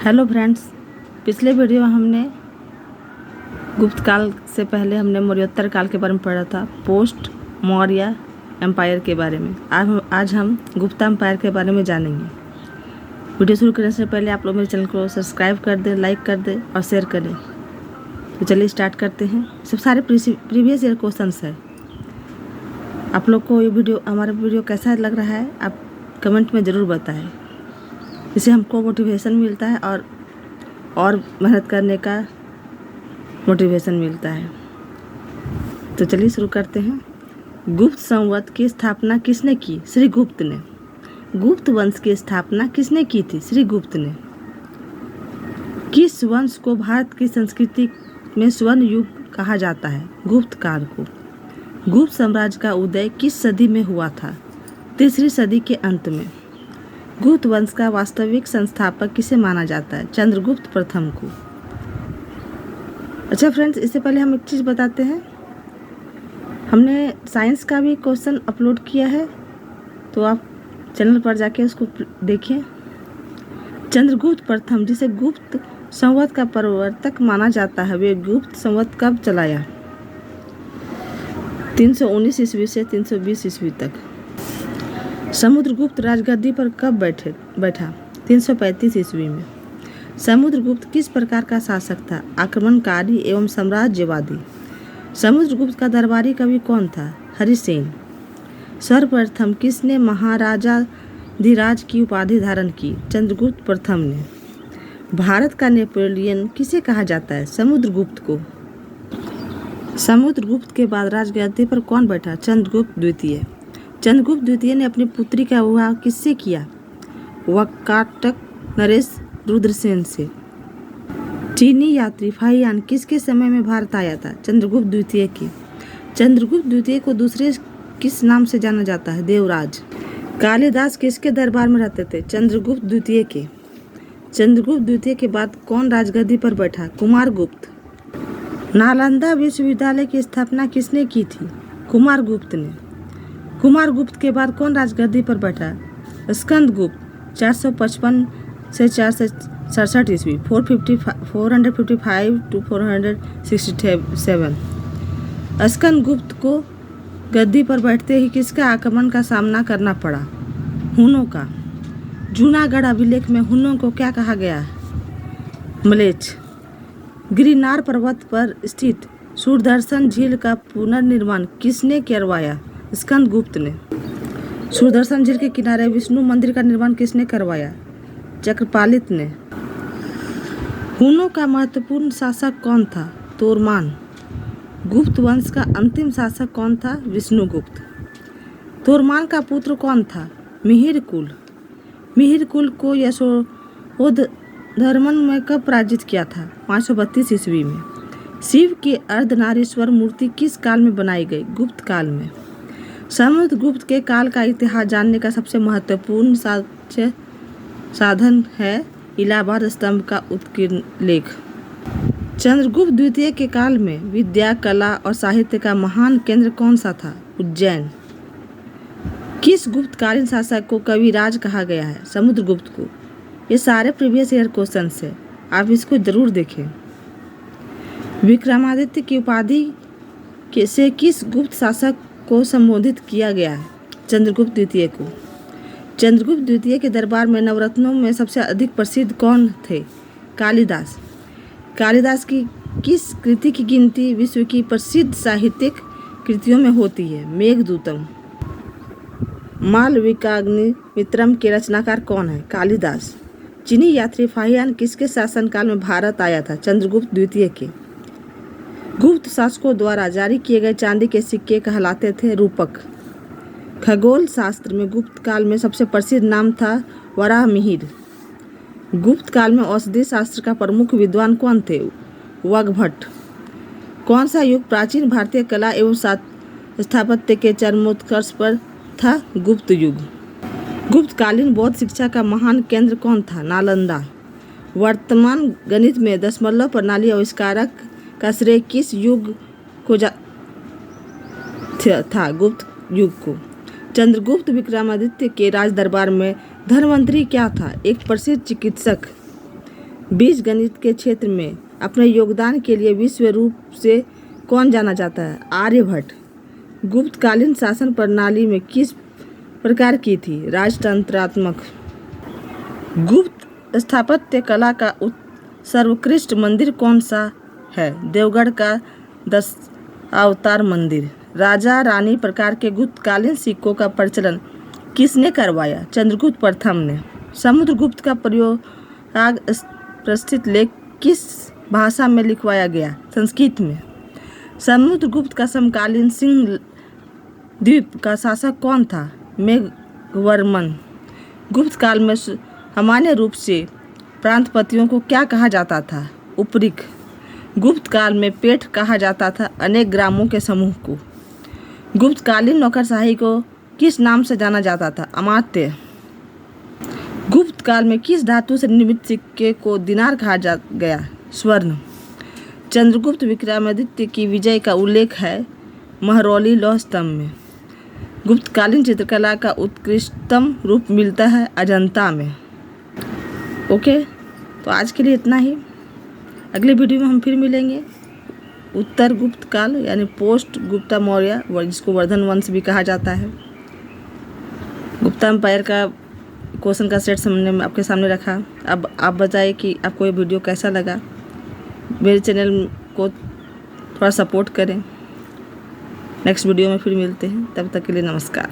Hello friends, पिछले video में हमने गुप्त काल से पहले हमने मौर्योत्तर काल के बारे में पढ़ा था, पोस्ट मौर्य एम्पायर के बारे में। आज हम गुप्ता एम्पायर के बारे में जानेंगे। वीडियो शुरू करने से पहले आप लोग मेरे चैनल को सब्सक्राइब कर दें, लाइक कर दें और शेयर करें। तो चलिए स्टार्ट करते हैं। सब सारे प्रीवियस ईयर क्वेश्चंस है। आप लोग को ये हमारा वीडियो कैसा लग रहा है आप कमेंट में ज़रूर बताएं। इससे हमको मोटिवेशन मिलता है और मेहनत करने का मोटिवेशन मिलता है। तो चलिए शुरू करते हैं। गुप्त संवत की स्थापना किसने की? श्री गुप्त ने। गुप्त वंश की स्थापना किसने की थी? श्री गुप्त ने। किस वंश को भारत की संस्कृति में स्वर्ण युग कहा जाता है? गुप्त काल को। गुप्त साम्राज्य का उदय किस सदी में हुआ था? 3री सदी के अंत में। गुप्त वंश का वास्तविक संस्थापक किसे माना जाता है? चंद्रगुप्त प्रथम को। अच्छा फ्रेंड्स, इससे पहले हम एक चीज़ बताते हैं। हमने साइंस का भी क्वेश्चन अपलोड किया है, तो आप चैनल पर जाके उसको देखिए। चंद्रगुप्त प्रथम, जिसे गुप्त संवत का प्रवर्तक माना जाता है, वे गुप्त संवत कब चलाया? 319 ईस्वी से 320 ईस्वी तक। समुद्रगुप्त राजगद्दी पर कब बैठा? 335 ईस्वी में। समुद्रगुप्त किस प्रकार का शासक था? आक्रमणकारी एवं साम्राज्यवादी। समुद्रगुप्त का दरबारी कवि कौन था? हरिसेन। सर्वप्रथम किसने महाराजाधिराज की उपाधि धारण की? चंद्रगुप्त प्रथम ने। भारत का नेपोलियन किसे कहा जाता है? समुद्रगुप्त को। समुद्रगुप्त के बाद राजगद्दी पर कौन बैठा? चंद्रगुप्त द्वितीय। चंद्रगुप्त द्वितीय ने अपनी पुत्री का विवाह किससे किया? वाकाटक नरेश रुद्रसेन से। चीनी यात्री फाहियान किसके समय में भारत आया था? चंद्रगुप्त द्वितीय के। चंद्रगुप्त द्वितीय को दूसरे किस नाम से जाना जाता है? देवराज। कालिदास किसके दरबार में रहते थे? चंद्रगुप्त द्वितीय के। चंद्रगुप्त द्वितीय के बाद कौन राजगद्दी पर बैठा? कुमारगुप्त। नालंदा विश्वविद्यालय की स्थापना किसने की थी? कुमारगुप्त ने। कुमारगुप्त के बाद कौन राजगद्दी पर बैठा? स्कंदगुप्त। 455 से 467 ईस्वी, 455 to 467। स्कंदगुप्त को गद्दी पर बैठते ही किसका आक्रमण का सामना करना पड़ा? हुनों का। जूनागढ़ अभिलेख में हुनों को क्या कहा गया है? म्लेच्छ। गिरनार पर्वत पर स्थित सूरदर्शन झील का पुनर्निर्माण किसने करवाया? स्कंदगुप्त ने। सूरदर्शन झील के किनारे विष्णु मंदिर का निर्माण किसने करवाया? चक्रपालित ने। हुनों का महत्वपूर्ण शासक कौन था? तोरमान। गुप्त वंश का अंतिम शासक कौन था? विष्णुगुप्त। तोरमान का पुत्र कौन था? मिहिरकुल। मिहिरकुल को यशोधर्मन में कब पराजित किया था? 532 ईस्वी में। शिव की अर्धनारीश्वर मूर्ति किस काल में बनाई गई? गुप्त काल में। समुद्रगुप्त के काल का इतिहास जानने का सबसे महत्वपूर्ण साधन है इलाहाबाद स्तंभ का उत्कीर्ण लेख। चंद्रगुप्त द्वितीय के काल में विद्या, कला और साहित्य का महान केंद्र कौन सा था? उज्जैन। किस गुप्तकालीन शासक को कविराज कहा गया है? समुद्रगुप्त को। ये सारे प्रीवियस ईयर क्वेश्चंस है, आप इसको जरूर देखें। विक्रमादित्य की उपाधि से किस गुप्त शासक को संबोधित किया गया है? चंद्रगुप्त द्वितीय को। चंद्रगुप्त द्वितीय के दरबार में नवरत्नों में सबसे अधिक प्रसिद्ध कौन थे? कालिदास। कालिदास की किस कृति की गिनती विश्व की प्रसिद्ध साहित्यिक कृतियों में होती है? मेघदूतम। मालविकाग्निमित्रम के रचनाकार कौन है? कालिदास। चीनी यात्री फाहियान किसके शासनकाल में भारत आया था? चंद्रगुप्त द्वितीय के। गुप्त शासकों द्वारा जारी किए गए चांदी के सिक्के कहलाते थे रूपक। खगोल शास्त्र में गुप्त काल में सबसे प्रसिद्ध नाम था वराहमिहिर। गुप्त काल में औषधि शास्त्र का प्रमुख विद्वान कौन थे? वाग्भट। कौन सा युग प्राचीन भारतीय कला एवं स्थापत्य के चरमोत्कर्ष पर था? गुप्त युग। गुप्तकालीन बौद्ध शिक्षा का महान केंद्र कौन था? नालंदा। वर्तमान गणित में दशमलव प्रणाली आविष्कारक का श्रेय किस युग को था? गुप्त युग को। चंद्रगुप्त विक्रमादित्य के राज दरबार में धर्ममंत्री क्या था? एक प्रसिद्ध चिकित्सक। बीजगणित के क्षेत्र में अपने योगदान के लिए विश्व रूप से कौन जाना जाता है? आर्यभट्ट। गुप्तकालीन शासन प्रणाली में किस प्रकार की थी? राजतंत्रात्मक। गुप्त स्थापत्य कला का सर्वोत्कृष्ट मंदिर कौन सा है? देवगढ़ का 10 अवतार मंदिर। राजा रानी प्रकार के गुप्तकालीन सिक्कों का प्रचलन किसने करवाया? चंद्रगुप्त प्रथम ने। समुद्रगुप्त का प्रयोग प्रस्थित लेख किस भाषा में लिखवाया गया? संस्कृत में। समुद्रगुप्त का समकालीन सिंह द्वीप का शासक कौन था? मेघवर्मन। गुप्त काल में सामान्य रूप से प्रांतपतियों को क्या कहा जाता था? उपरिक। गुप्त काल में पेठ कहा जाता था अनेक ग्रामों के समूह को। गुप्तकालीन नौकरशाही को किस नाम से जाना जाता था? अमात्य। गुप्त काल में किस धातु से निर्मित सिक्के को दिनार कहा गया? स्वर्ण। चंद्रगुप्त विक्रमादित्य की विजय का उल्लेख है महरौली लौह स्तंभ में। गुप्तकालीन चित्रकला का उत्कृष्टतम रूप मिलता है अजंता में। ओके, तो आज के लिए इतना ही। अगले वीडियो में हम फिर मिलेंगे। उत्तर गुप्त काल यानी पोस्ट गुप्ता मौर्य, जिसको वर्धन वंश भी कहा जाता है। गुप्ता एम्पायर का क्वेश्चन का सेट हमने आपके सामने रखा। अब आप बताइए कि आपको ये वीडियो कैसा लगा। मेरे चैनल को थोड़ा सपोर्ट करें। नेक्स्ट वीडियो में फिर मिलते हैं, तब तक के लिए नमस्कार।